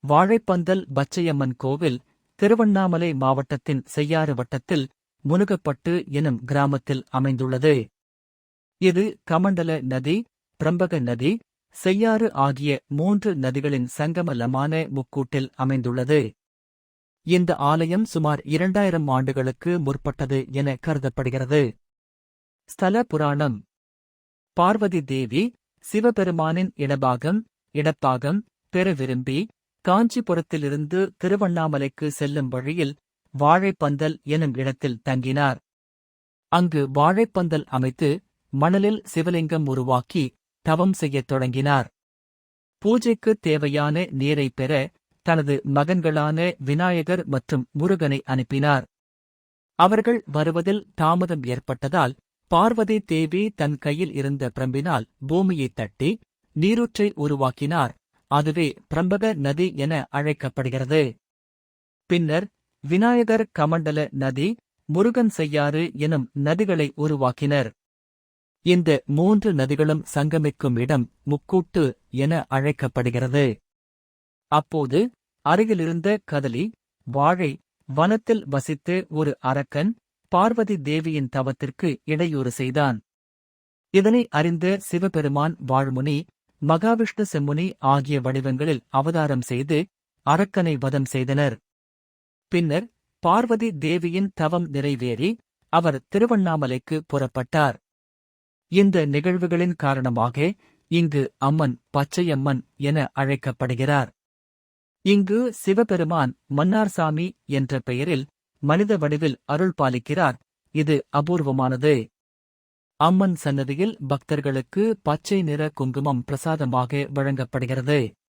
வாழைப்பந்தல் பச்சையம்மன் கோவில் திருவண்ணாமலை மாவட்டத்தின் செய்யாறு வட்டத்தில் முனுகப்பட்டு எனும் கிராமத்தில் அமைந்துள்ளது. இது கமண்டல நதி, பிரம்பக நதி, செய்யாறு ஆகிய 3 நதிகளின் சங்கமலமான முக்கூட்டில் அமைந்துள்ளது. இந்த ஆலயம் சுமார் 2000 ஆண்டுகளுக்கு முற்பட்டது என கருதப்படுகிறது. ஸ்தல புராணம். பார்வதி தேவி சிவபெருமானின் இடப்பாகம் பெற விரும்பி காஞ்சிபுரத்திலிருந்து திருவண்ணாமலைக்கு செல்லும் வழியில் வாழைப்பந்தல் எனும் இடத்தில் தங்கினார். அங்கு வாழைப்பந்தல் அமைத்து மணலில் சிவலிங்கம் உருவாக்கி தவம் செய்யத் தொடங்கினார். பூஜைக்குத் தேவையான நீரை பெற தனது மகன்களான விநாயகர் மற்றும் முருகனை அனுப்பினார். அவர்கள் வருவதில் தாமதம் ஏற்பட்டதால் பார்வதி தேவி தன் கையில் இருந்த பிரம்பினால் பூமியைத் தட்டி நீரூற்றை உருவாக்கினார். அதுவே பிரம்பக நதி என அழைக்கப்படுகிறது. பின்னர் விநாயகர் கமண்டல நதி, முருகன் செய்யாறு எனும் நதிகளை உருவாக்கினர். இந்த 3 நதிகளும் சங்கமிக்கும் இடம் முக்கூட்டு என அழைக்கப்படுகிறது. அப்போது அருகிலிருந்த கதலி, வாழை வனத்தில் வசித்து ஒரு அரக்கன் பார்வதி தேவியின் தவத்திற்கு இடையூறு செய்தான். இதனை அறிந்த சிவபெருமான் வாழ்முனி, மகாவிஷ்ணு செம்முனி ஆகிய வடிவங்களில் அவதாரம் செய்து அரக்கனை வதம் செய்தனர். பின்னர் பார்வதி தேவியின் தவம் நிறைவேறி அவர் திருவண்ணாமலைக்கு புறப்பட்டார். இந்த நிகழ்வுகளின் காரணமாக இங்கு அம்மன் பச்சையம்மன் என அழைக்கப்படுகிறார். இங்கு சிவபெருமான் மன்னார்சாமி என்ற பெயரில் மனித வடிவில் அருள் பாலிக்கிறார். இது அபூர்வமானது. அம்மன் சன்னதியில் பக்தர்களுக்கு பச்சை நிற குங்குமம் பிரசாதமாக வழங்கப்படுகிறது.